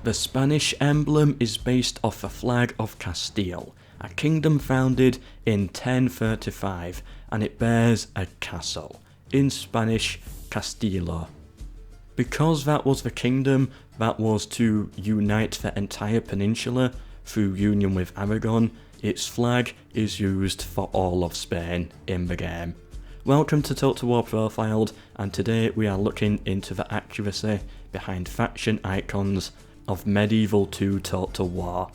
The Spanish emblem is based off the flag of Castile, a kingdom founded in 1035, and it bears a castle, in Spanish, Castillo. Because that was the kingdom that was to unite the entire peninsula through union with Aragon, its flag is used for all of Spain in the game. Welcome to Total War Profiled, and today we are looking into the accuracy behind faction icons of Medieval 2 Total War.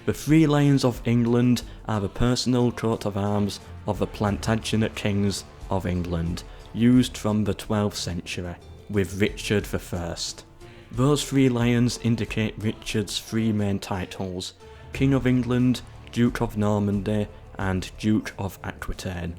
The 3 Lions of England are the personal coat of arms of the Plantagenet kings of England, used from the 12th century, with Richard I. Those 3 lions indicate Richard's 3 main titles: King of England, Duke of Normandy, and Duke of Aquitaine.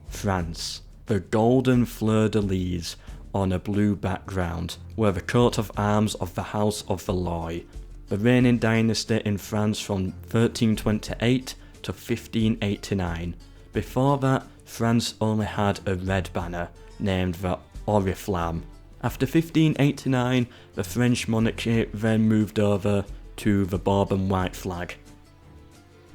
France. The golden Fleur-De-Lys on a blue background were the coat of arms of the House of Valois, the reigning dynasty in France from 1328 to 1589. Before that, France only had a red banner, named the Oriflamme. After 1589, the French monarchy then moved over to the Bourbon white flag.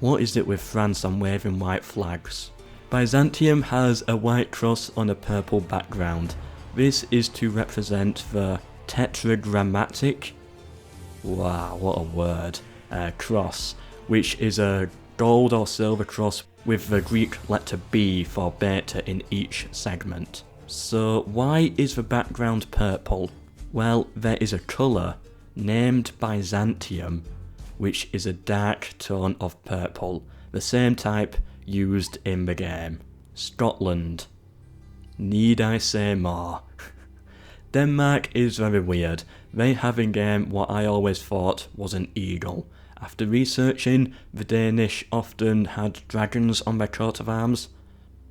What is it with France and waving white flags? Byzantium has a white cross on a purple background. This is to represent the tetragrammatic, wow, what a word, cross, which is a gold or silver cross with the Greek letter B for beta in each segment. So why is the background purple? Well, there is a colour named Byzantium, which is a dark tone of purple, the same type used in the game. Scotland. Need I say more? Denmark is very weird. They have in game what I always thought was an eagle. After researching, the Danish often had dragons on their coat of arms.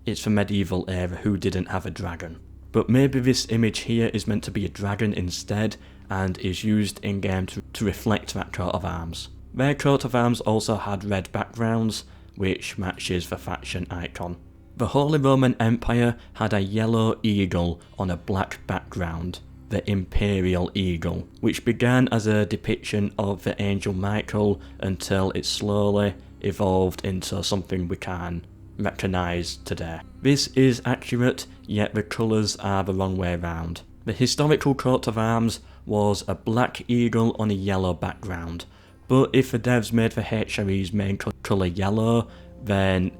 It's the medieval era who didn't have a dragon. But maybe this image here is meant to be a dragon instead, and is used in game to reflect that coat of arms. Their coat of arms also had red backgrounds, which matches the faction icon. The Holy Roman Empire had a yellow eagle on a black background, the Imperial Eagle, which began as a depiction of the angel Michael until it slowly evolved into something we can recognise today. This is accurate, yet the colours are the wrong way round. The historical coat of arms was a black eagle on a yellow background, but if the devs made the HRE's main colour yellow, then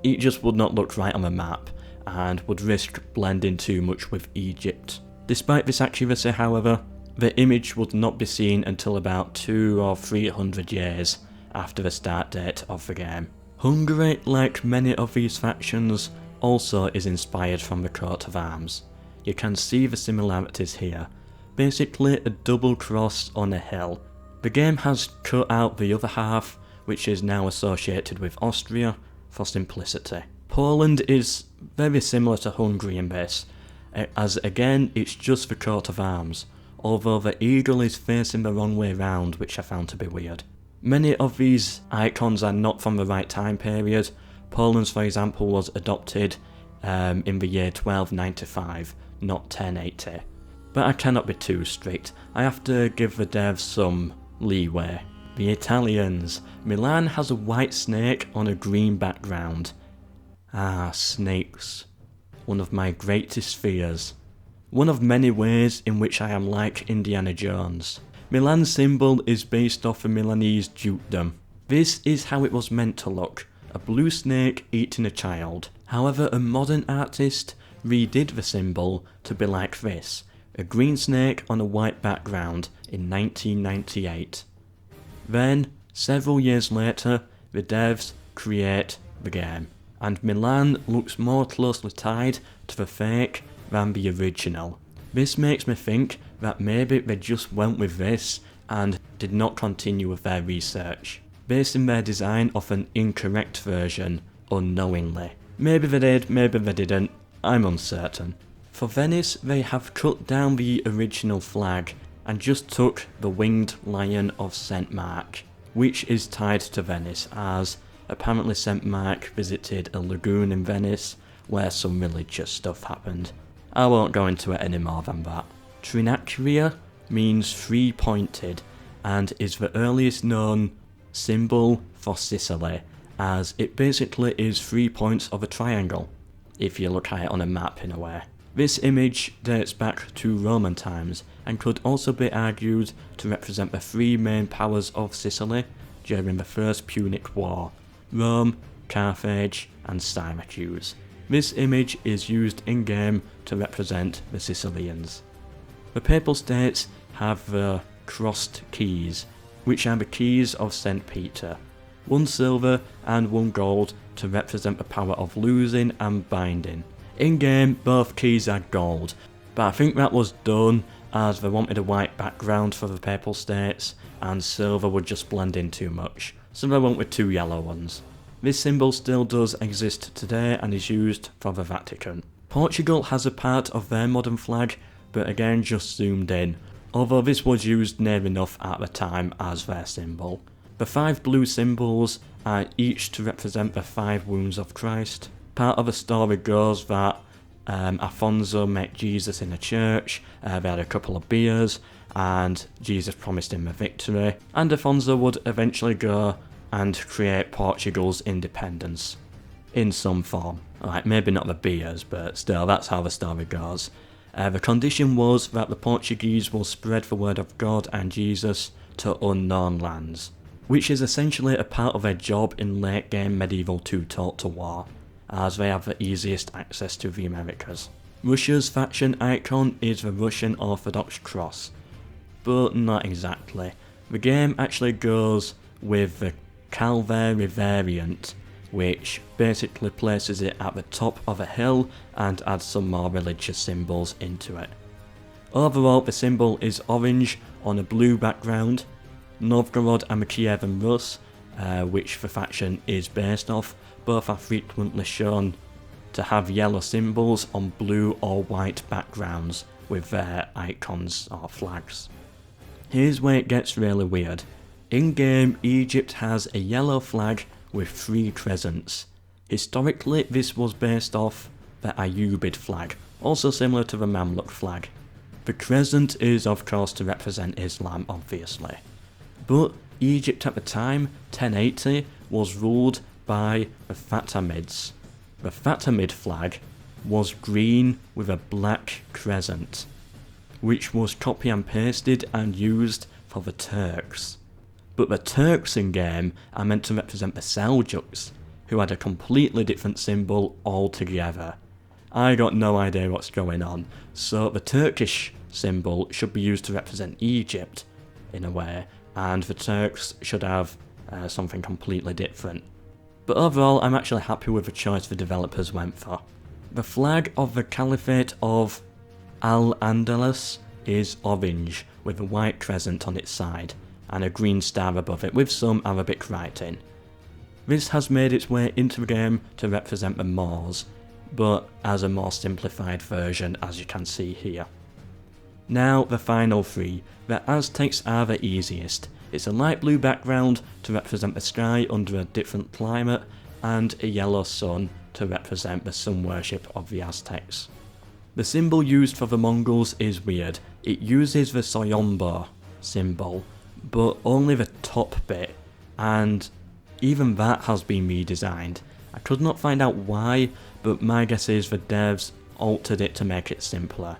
it just would not look right on the map, and would risk blending too much with Egypt. Despite this accuracy, however, the image would not be seen until about 200 or 300 years after the start date of the game. Hungary, like many of these factions, also is inspired from the coat of arms. You can see the similarities here. Basically a double cross on a hill. The game has cut out the other half, which is now associated with Austria, for simplicity. Poland is very similar to Hungary in this, as again it's just the coat of arms, although the eagle is facing the wrong way round, which I found to be weird. Many of these icons are not from the right time period. Poland's, for example, was adopted in the year 1295, not 1080. But I cannot be too strict, I have to give the devs some leeway. The Italians. Milan has a white snake on a green background. Ah, snakes. One of my greatest fears. One of many ways in which I am like Indiana Jones. Milan's symbol is based off the Milanese dukedom. This is how it was meant to look, a blue snake eating a child. However, a modern artist redid the symbol to be like this, a green snake on a white background in 1998. Then, several years later, the devs create the game, and Milan looks more closely tied to the fake than the original. This makes me think that maybe they just went with this and did not continue with their research, basing their design off an incorrect version unknowingly. Maybe they did, maybe they didn't, I'm uncertain. For Venice, they have cut down the original flag and just took the winged lion of St. Mark, which is tied to Venice, as apparently St. Mark visited a lagoon in Venice where some religious stuff happened. I won't go into it any more than that. Trinacria means three-pointed, and is the earliest known symbol for Sicily, as it basically is 3 points of a triangle, if you look at it on a map in a way. This image dates back to Roman times and could also be argued to represent the 3 main powers of Sicily during the First Punic War: Rome, Carthage and Syracuse. This image is used in-game to represent the Sicilians. The Papal States have the crossed keys, which are the keys of St. Peter, 1 silver and 1 gold to represent the power of losing and binding. In-game, both keys are gold, but I think that was done as they wanted a white background for the Papal States, and silver would just blend in too much, so they went with 2 yellow ones. This symbol still does exist today and is used for the Vatican. Portugal has a part of their modern flag, but again just zoomed in, although this was used near enough at the time as their symbol. The 5 blue symbols are each to represent the 5 wounds of Christ. Part of the story goes that Afonso met Jesus in a church, they had a couple of beers, and Jesus promised him a victory, and Afonso would eventually go and create Portugal's independence, in some form. Like, maybe not the beers, but still, that's how the story goes. The condition was that the Portuguese will spread the word of God and Jesus to unknown lands, which is essentially a part of their job in late game medieval 2 Total War, as they have the easiest access to the Americas. Russia's faction icon is the Russian Orthodox cross, but not exactly. The game actually goes with the Calvary variant, which basically places it at the top of a hill and adds some more religious symbols into it. Overall, the symbol is orange on a blue background. Novgorod and the Kievan Rus, which the faction is based off, both are frequently shown to have yellow symbols on blue or white backgrounds with their icons or flags. Here's where it gets really weird. In-game, Egypt has a yellow flag with 3 crescents. Historically, this was based off the Ayyubid flag, also similar to the Mamluk flag. The crescent is of course to represent Islam, obviously. But Egypt at the time, 1080, was ruled by the Fatimids. The Fatimid flag was green with a black crescent, which was copy and pasted and used for the Turks. But the Turks in game are meant to represent the Seljuks, who had a completely different symbol altogether. I got no idea what's going on, so the Turkish symbol should be used to represent Egypt, in a way, and the Turks should have something completely different. But overall, I'm actually happy with the choice the developers went for. The flag of the Caliphate of Al-Andalus is orange, with a white crescent on its side, and a green star above it with some Arabic writing. This has made its way into the game to represent the Moors, but as a more simplified version, as you can see here. Now the final 3. The Aztecs are the easiest. It's a light blue background to represent the sky under a different climate, and a yellow sun to represent the sun worship of the Aztecs. The symbol used for the Mongols is weird. It uses the Soyombo symbol, but only the top bit, and even that has been redesigned. I could not find out why, but my guess is the devs altered it to make it simpler.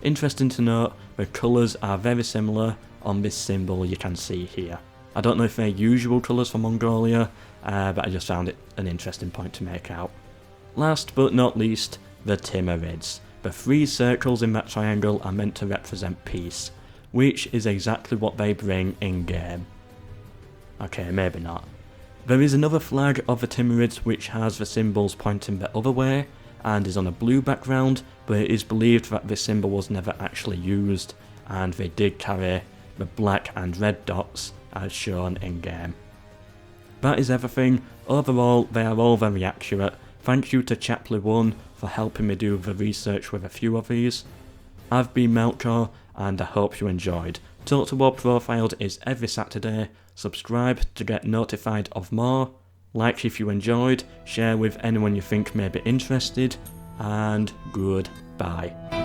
Interesting to note, the colours are very similar on this symbol you can see here. I don't know if they're usual colours for Mongolia, but I just found it an interesting point to make out. Last but not least, the Timurids. The 3 circles in that triangle are meant to represent peace, which is exactly what they bring in-game. Okay, maybe not. There is another flag of the Timurids which has the symbols pointing the other way, and is on a blue background, but it is believed that this symbol was never actually used, and they did carry the black and red dots as shown in-game. That is everything. Overall, they are all very accurate. Thank you to Chapley1 for helping me do the research with a few of these. I've been MELKOR, and I hope you enjoyed. Total War Profiled is every Saturday. Subscribe to get notified of more. Like if you enjoyed, share with anyone you think may be interested, and goodbye.